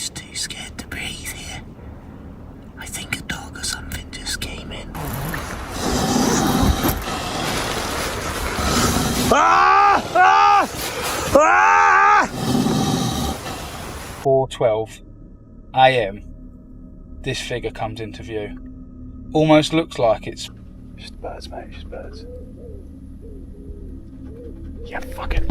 just too scared to breathe here. I think a dog or something just came in. Ah! Ah! Ah! 4:12 AM. This figure comes into view. Almost looks like it's just birds, mate, just birds. Yeah, fuck it.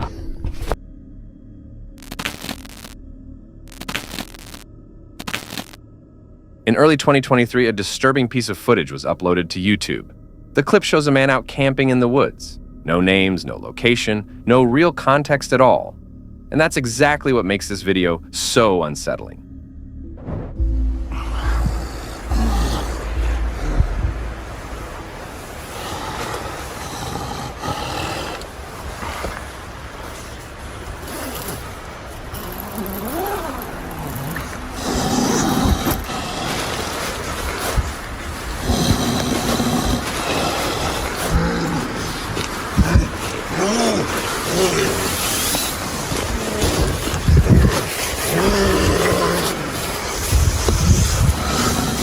In early 2023, a disturbing piece of footage was uploaded to YouTube. The clip shows a man out camping in the woods. No names, no location, no real context at all. And that's exactly what makes this video so unsettling.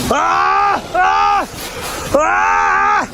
Ah! Ah! Ah!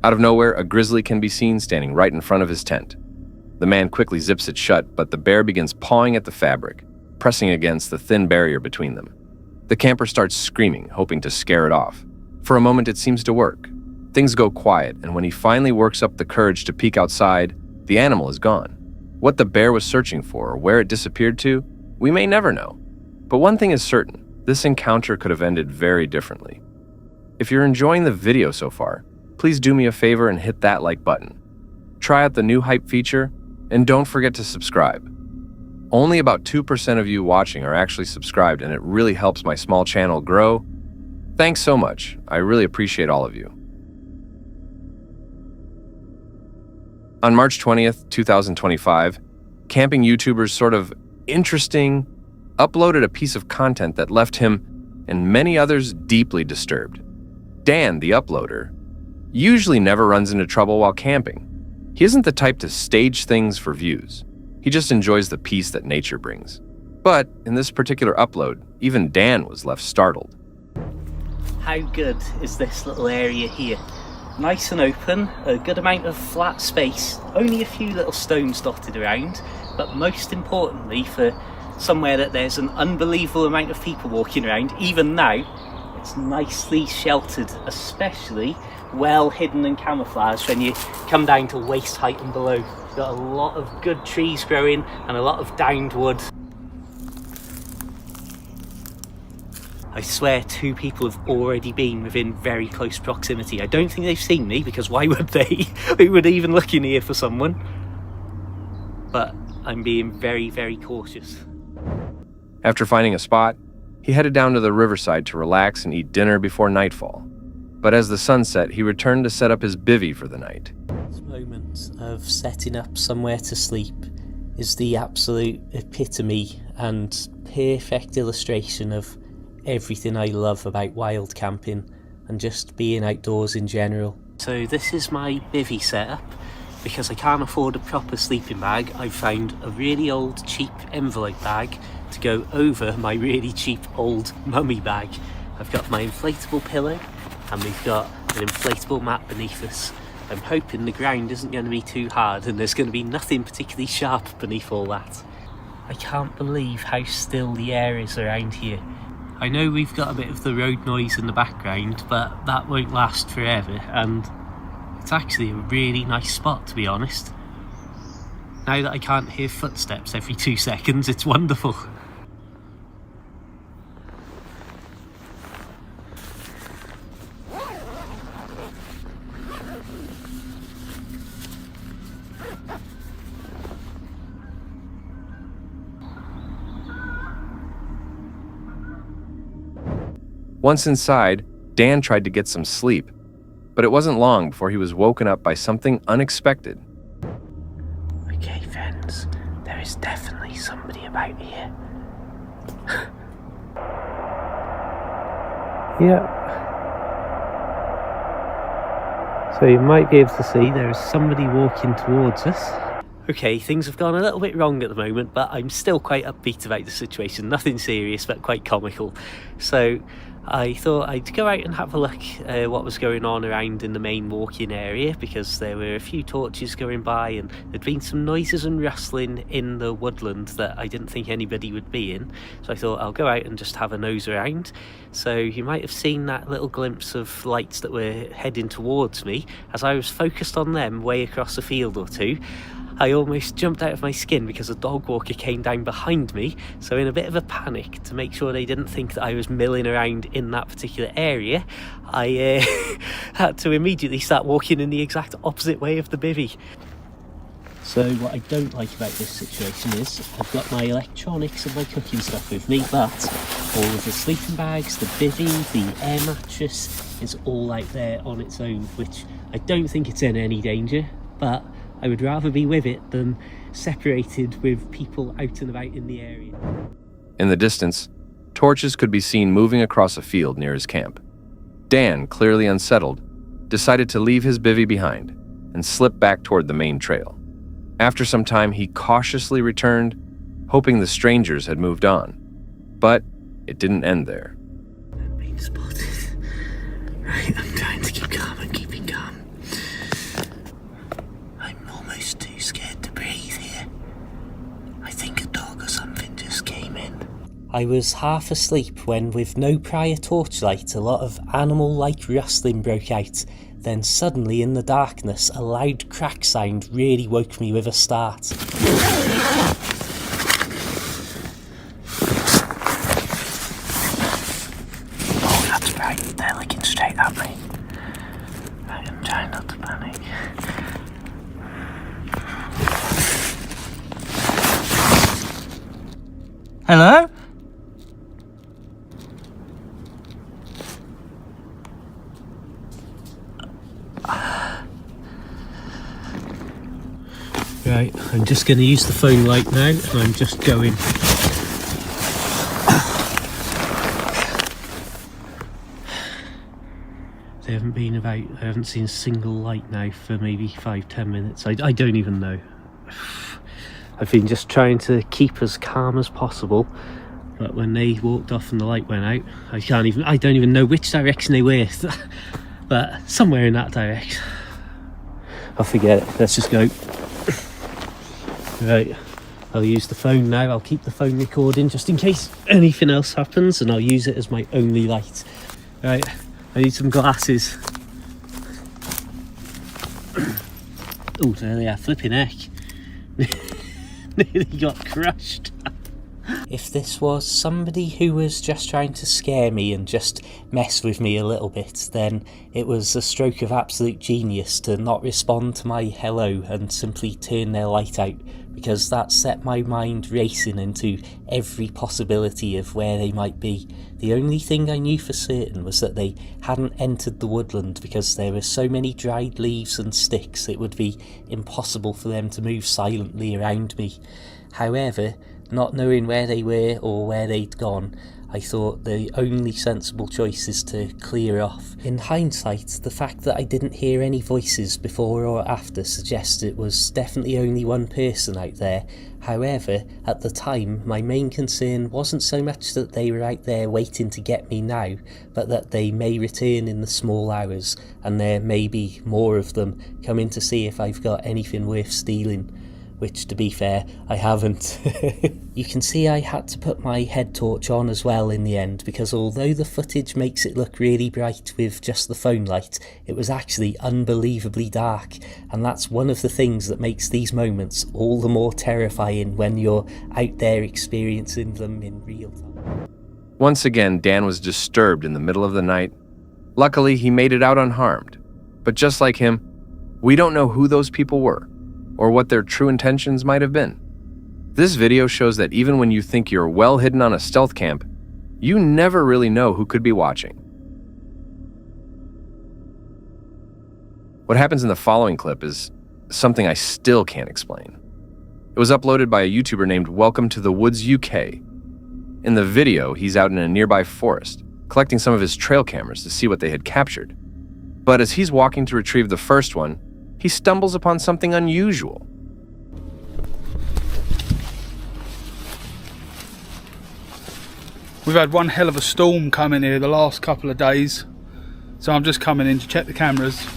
Out of nowhere, a grizzly can be seen standing right in front of his tent. The man quickly zips it shut, but the bear begins pawing at the fabric, pressing against the thin barrier between them. The camper starts screaming, hoping to scare it off. For a moment, it seems to work. Things go quiet, and when he finally works up the courage to peek outside, the animal is gone. What the bear was searching for or where it disappeared to, we may never know. But one thing is certain, this encounter could have ended very differently. If you're enjoying the video so far, please do me a favor and hit that like button. Try out the new hype feature, and don't forget to subscribe. Only about 2% of you watching are actually subscribed, and it really helps my small channel grow. Thanks so much. I really appreciate all of you. On March 20th, 2025, camping YouTubers Sort of Interesting uploaded a piece of content that left him and many others deeply disturbed. Dan, the uploader, usually never runs into trouble while camping. He isn't the type to stage things for views. He just enjoys the peace that nature brings. But in this particular upload, even Dan was left startled. How good is this little area here? Nice and open, a good amount of flat space, only a few little stones dotted around, but most importantly, for somewhere that there's an unbelievable amount of people walking around, even now, it's nicely sheltered, especially well hidden and camouflaged when you come down to waist height and below. You've got a lot of good trees growing and a lot of downed wood. I swear 2 people have already been within very close proximity. I don't think they've seen me, because why would they? Who would even look in here for someone? But I'm being very, very cautious. After finding a spot, he headed down to the riverside to relax and eat dinner before nightfall. But as the sun set, he returned to set up his bivvy for the night. This moment of setting up somewhere to sleep is the absolute epitome and perfect illustration of everything I love about wild camping and just being outdoors in general. So this is my bivvy setup. Because I can't afford a proper sleeping bag, I've found a really old cheap envelope bag to go over my really cheap old mummy bag. I've got my inflatable pillow and we've got an inflatable mat beneath us. I'm hoping the ground isn't going to be too hard and there's going to be nothing particularly sharp beneath all that. I can't believe how still the air is around here. I know we've got a bit of the road noise in the background, but that won't last forever, and it's actually a really nice spot, to be honest. Now that I can't hear footsteps every 2 seconds, it's wonderful. Once inside, Dan tried to get some sleep, but it wasn't long before he was woken up by something unexpected. Okay, friends, there is definitely somebody about here. Yeah. So you might be able to see there is somebody walking towards us. Okay, things have gone a little bit wrong at the moment, but I'm still quite upbeat about the situation. Nothing serious, but quite comical. So I thought I'd go out and have a look what was going on around in the main walking area, because there were a few torches going by and there'd been some noises and rustling in the woodland that I didn't think anybody would be in. So I thought I'll go out and just have a nose around. So you might have seen that little glimpse of lights that were heading towards me. As I was focused on them way across a field or two, I almost jumped out of my skin because a dog walker came down behind me. So in a bit of a panic to make sure they didn't think that I was milling around in that particular area, I had to immediately start walking in the exact opposite way of the bivvy. So what I don't like about this situation is I've got my electronics and my cooking stuff with me, but all of the sleeping bags, the bivvy, the air mattress is all out there on its own, which I don't think it's in any danger, but I would rather be with it than separated with people out and about in the area. In the distance, torches could be seen moving across a field near his camp. Dan, clearly unsettled, decided to leave his bivvy behind and slip back toward the main trail. After some time, he cautiously returned, hoping the strangers had moved on. But it didn't end there. I'm being spotted. Right, I'm trying to keep calm and keeping calm. I'm almost too scared to breathe here. I think a dog or something just came in. I was half asleep when, with no prior torchlight, a lot of animal-like rustling broke out. Then suddenly in the darkness, a loud crack sound really woke me with a start. Oh, that's right, they're looking straight at me. I am trying not to panic. Hello? Right, I'm just going to use the phone light now, and I'm just going. They haven't been about, I haven't seen a single light now for maybe 5-10 minutes. I don't even know. I've been just trying to keep as calm as possible, but when they walked off and the light went out, I don't even know which direction they were, but somewhere in that direction. I'll forget it, let's just go. Right, I'll use the phone now. I'll keep the phone recording just in case anything else happens, and I'll use it as my only light. Right, I need some glasses. Oh, there they are, flipping heck. Nearly got crushed. If this was somebody who was just trying to scare me and just mess with me a little bit, then it was a stroke of absolute genius to not respond to my hello and simply turn their light out, because that set my mind racing into every possibility of where they might be. The only thing I knew for certain was that they hadn't entered the woodland, because there were so many dried leaves and sticks it would be impossible for them to move silently around me. However, not knowing where they were or where they'd gone, I thought the only sensible choice is to clear off. In hindsight, the fact that I didn't hear any voices before or after suggests it was definitely only one person out there. However, at the time, my main concern wasn't so much that they were out there waiting to get me now, but that they may return in the small hours, and there may be more of them coming to see if I've got anything worth stealing. which, to be fair, I haven't. You can see I had to put my head torch on as well in the end, because although the footage makes it look really bright with just the phone light, it was actually unbelievably dark, and that's one of the things that makes these moments all the more terrifying when you're out there experiencing them in real time. Once again, Dan was disturbed in the middle of the night. Luckily, he made it out unharmed. But just like him, we don't know who those people were, or what their true intentions might have been. This video shows that even when you think you're well hidden on a stealth camp, you never really know who could be watching. What happens in the following clip is something I still can't explain. It was uploaded by a YouTuber named Welcome to the Woods UK. In the video, he's out in a nearby forest, collecting some of his trail cameras to see what they had captured. But as he's walking to retrieve the first one, he stumbles upon something unusual. We've had one hell of a storm coming here the last couple of days, so I'm just coming in to check the cameras,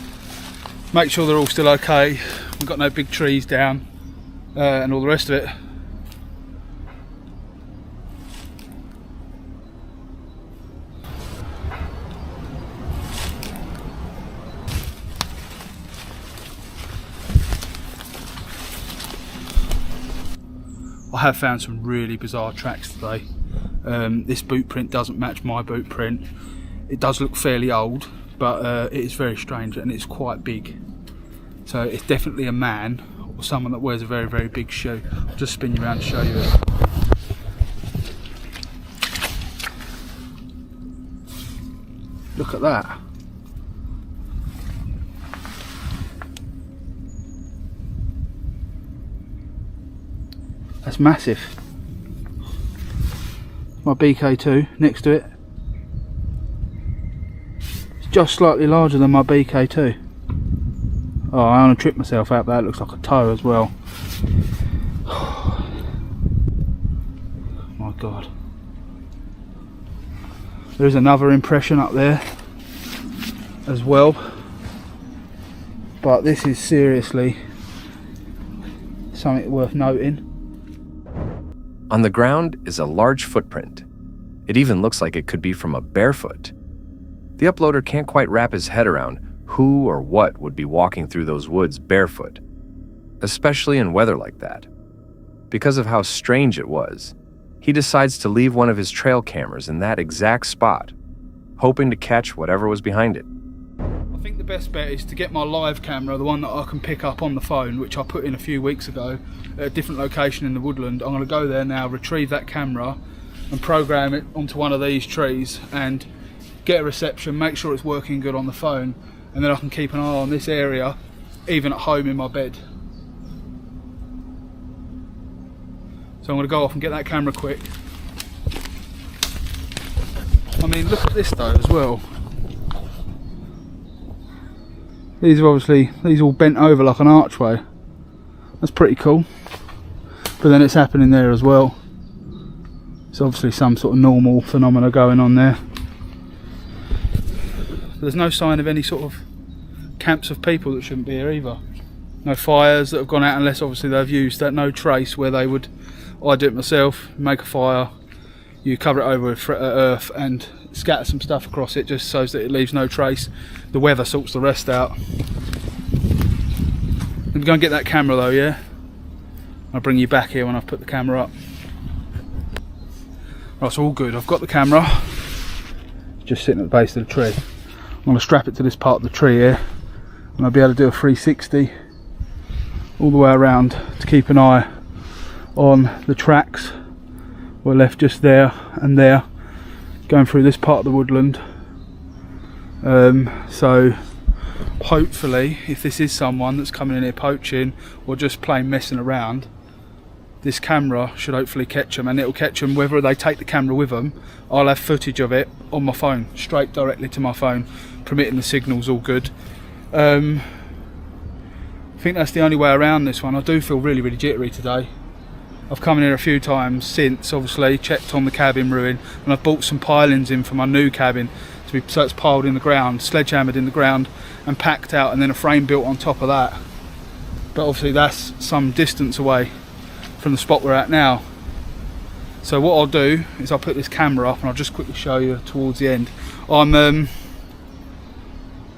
make sure they're all still okay, we've got no big trees down, and all the rest of it. I have found some really bizarre tracks today. This boot print doesn't match my boot print. It does look fairly old, but it is very strange and it's quite big. So it's definitely a man or someone that wears a very, very big shoe. I'll just spin you around to show you it. Look at that. That's massive. My BK2 next to it. It's just slightly larger than my BK2. Oh, I want to trip myself out, but that looks like a toe as well. My God. There is another impression up there as well, but this is seriously something worth noting. On the ground is a large footprint. It even looks like it could be from a barefoot. The uploader can't quite wrap his head around who or what would be walking through those woods barefoot, especially in weather like that. Because of how strange it was, he decides to leave one of his trail cameras in that exact spot, hoping to catch whatever was behind it. I think the best bet is to get my live camera, the one that I can pick up on the phone, which I put in a few weeks ago at a different location in the woodland. I'm going to go there now, retrieve that camera and program it onto one of these trees and get a reception, make sure it's working good on the phone, and then I can keep an eye on this area even at home in my bed. So I'm going to go off and get that camera quick. I mean, look at this though as well. These are obviously, these all bent over like an archway. That's pretty cool. But then it's happening there as well. It's obviously some sort of normal phenomena going on there. But there's no sign of any sort of camps of people that shouldn't be here either. No fires that have gone out, unless obviously they've used that no trace where they would, I do it myself, make a fire, you cover it over with earth and scatter some stuff across it just so that it leaves no trace. The weather sorts the rest out. Let me go and get that camera though, yeah? I'll bring you back here when I've put the camera up. Right, it's all good. I've got the camera. It's just sitting at the base of the tree. I'm going to strap it to this part of the tree here and I'll be able to do a 360 all the way around to keep an eye on the tracks. We're left just there and there, going through this part of the woodland. So hopefully, if this is someone that's coming in here poaching or just plain messing around, this camera should hopefully catch them, and it'll catch them whether they take the camera with them. I'll have footage of it on my phone, straight directly to my phone, permitting the signals all good. I think that's the only way around this one. I do feel really, really jittery today. I've come in here a few times since, obviously, checked on the cabin ruin, and I've bought some pilings in for my new cabin, so it's piled in the ground, sledgehammered in the ground and packed out, and then a frame built on top of that. but obviously that's some distance away from the spot we're at now. So what I'll do is I'll put this camera up and I'll just quickly show you towards the end.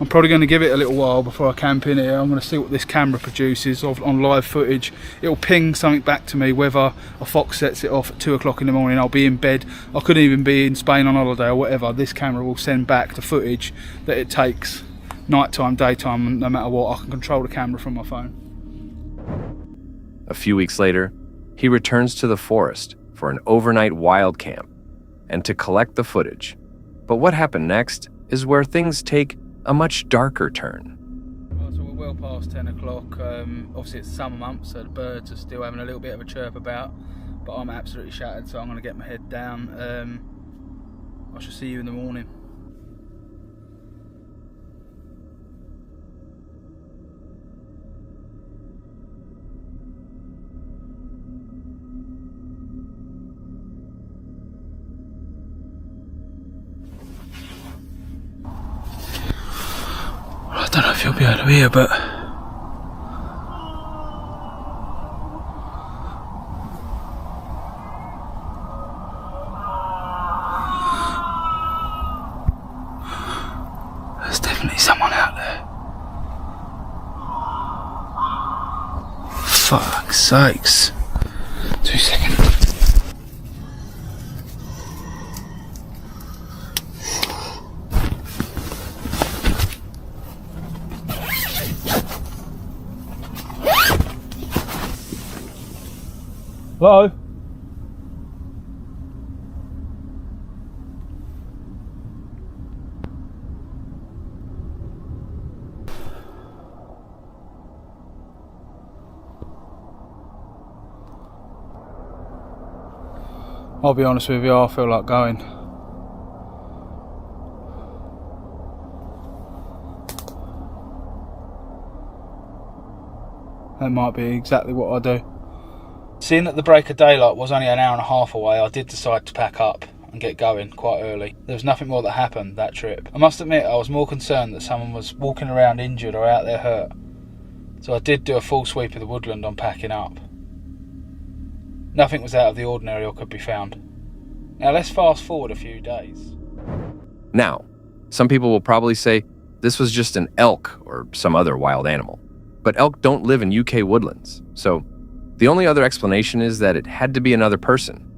I'm probably going to give it a little while before I camp in here. I'm going to see what this camera produces on live footage. It'll ping something back to me, whether a fox sets it off at 2 o'clock in the morning. I'll be in bed. I could even be in Spain on holiday or whatever. This camera will send back the footage that it takes, nighttime, daytime, no matter what. I can control the camera from my phone. A few weeks later, he returns to the forest for an overnight wild camp and to collect the footage. But what happened next is where things take a much darker turn. So we're well past 10 o'clock. Obviously it's summer months, so the birds are still having a little bit of a chirp about, but I'm absolutely shattered, so I'm going to get my head down. I shall see you in the morning. I don't know if you'll be able to hear, but there's definitely someone out there. Fuck's sakes. 2 seconds. Hello? I'll be honest with you, I feel like going. That might be exactly what I do. Seeing that the break of daylight was only an hour and a half away, I did decide to pack up and get going quite early. There was nothing more that happened that trip. I must admit I was more concerned that someone was walking around injured or out there hurt. So I did do a full sweep of the woodland on packing up. Nothing was out of the ordinary or could be found. Now let's fast forward a few days. Now, some people will probably say this was just an elk or some other wild animal. But elk don't live in UK woodlands, so the only other explanation is that it had to be another person.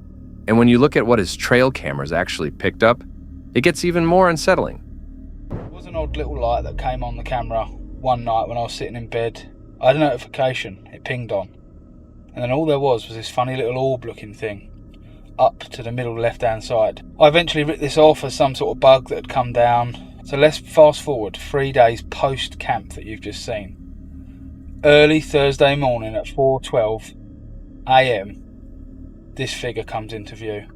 And when you look at what his trail cameras actually picked up, it gets even more unsettling. There was an odd little light that came on the camera one night when I was sitting in bed. I had a notification, it pinged on. And then all there was this funny little orb looking thing up to the middle left hand side. I eventually writ this off as some sort of bug that had come down. So let's fast forward 3 days post camp that you've just seen. Early Thursday morning at 4:12 AM, this figure comes into view.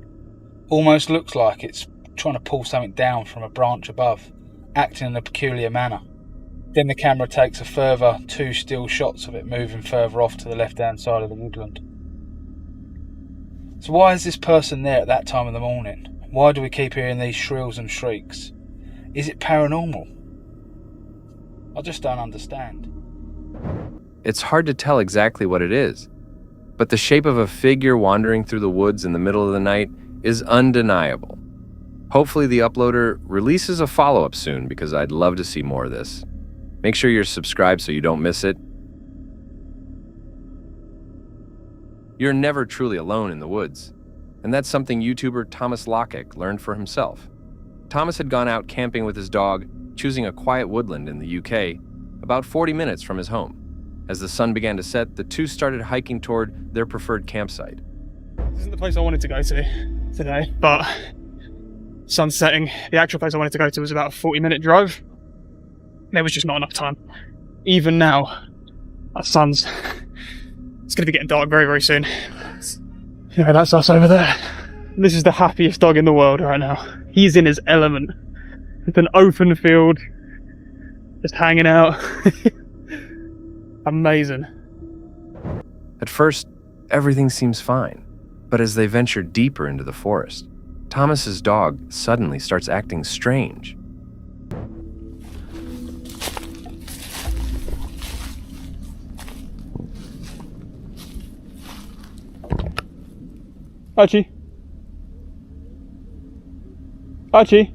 Almost looks like it's trying to pull something down from a branch above, acting in a peculiar manner. Then the camera takes a further 2 still shots of it moving further off to the left-hand side of the woodland. So why is this person there at that time of the morning? Why do we keep hearing these shrills and shrieks? Is it paranormal? I just don't understand. It's hard to tell exactly what it is, but the shape of a figure wandering through the woods in the middle of the night is undeniable. Hopefully the uploader releases a follow-up soon because I'd love to see more of this. Make sure you're subscribed so you don't miss it. You're never truly alone in the woods, and that's something YouTuber Thomas Lockett learned for himself. Thomas had gone out camping with his dog, choosing a quiet woodland in the UK, about 40 minutes from his home. As the sun began to set, the two started hiking toward their preferred campsite. This isn't the place I wanted to go to today, but sun's setting. The actual place I wanted to go to was about a 40-minute drive. There was just not enough time. Even now, it's going to be getting dark very, very soon. Yeah, that's us over there. This is the happiest dog in the world right now. He's in his element. It's an open field, just hanging out. Amazing. At first, everything seems fine, but as they venture deeper into the forest, Thomas's dog suddenly starts acting strange. Archie? Archie?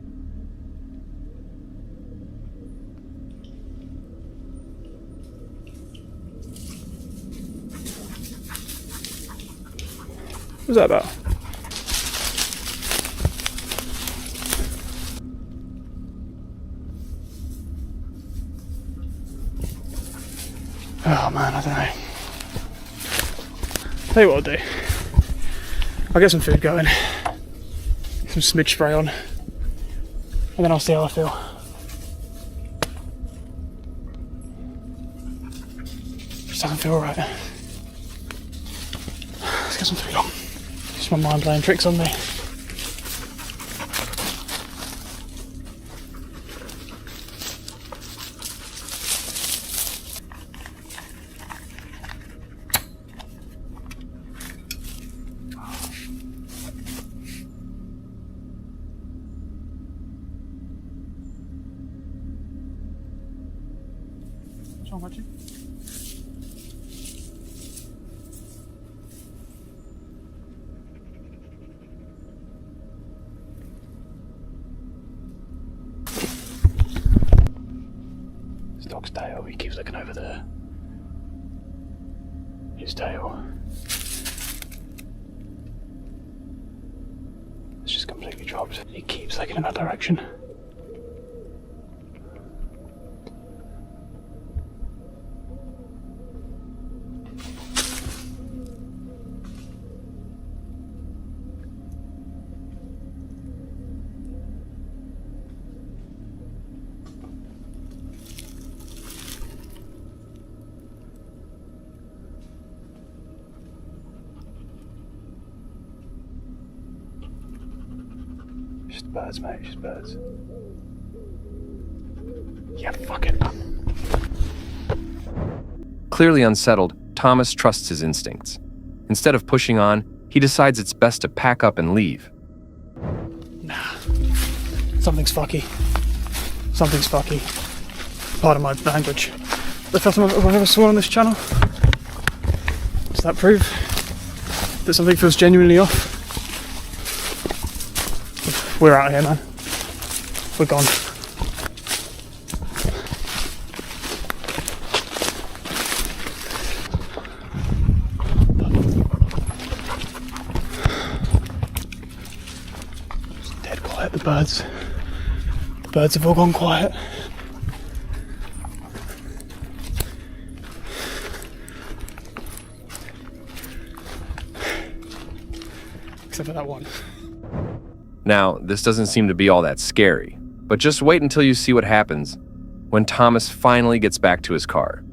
What's that about? Oh man, I don't know. Tell you what I'll do. I'll get some food going, get some smidge spray on, and then I'll see how I feel. Just doesn't feel right. Let's get some food on. Just my mind playing tricks on me. What's wrong with you? This dog's tail, he keeps looking over there. His tail. It's just completely dropped. He keeps looking in that direction. Just birds, mate, just birds. Yeah, fuck it. Clearly unsettled, Thomas trusts his instincts. Instead of pushing on, he decides it's best to pack up and leave. Nah. Something's fucky. Something's fucky. Pardon my language. The first time I've ever sworn on this channel. Does that prove that something feels genuinely off? We're out of here, man. We're gone. It's dead quiet, the birds. The birds have all gone quiet. Except for that one. Now, this doesn't seem to be all that scary, but just wait until you see what happens when Thomas finally gets back to his car.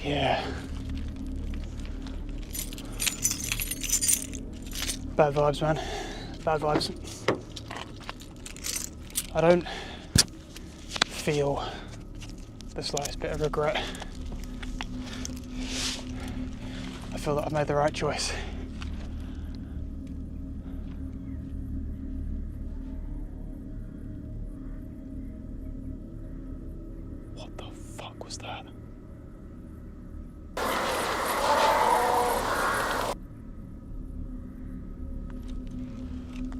Yeah. Bad vibes, man. Bad vibes. I don't feel the slightest bit of regret. I feel that I've made the right choice. What the fuck was that?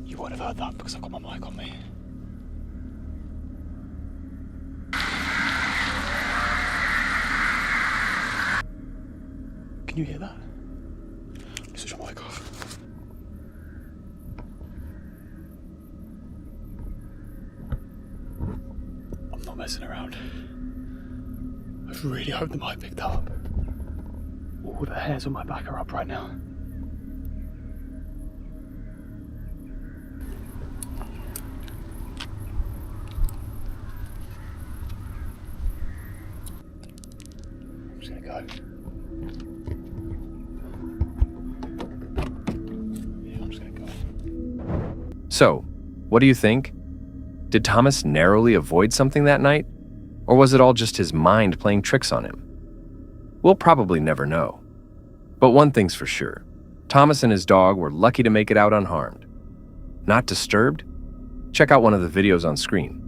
You won't have heard that because I've got my mic on me. Can you hear that? Switch my mic off. I'm not messing around. I really hope the mic picked up. All the hairs on my back are up right now. I'm just gonna go. Yeah, I'm just gonna go. So, what do you think? Did Thomas narrowly avoid something that night? Or was it all just his mind playing tricks on him? We'll probably never know. But one thing's for sure. Thomas and his dog were lucky to make it out unharmed. Not disturbed? Check out one of the videos on screen.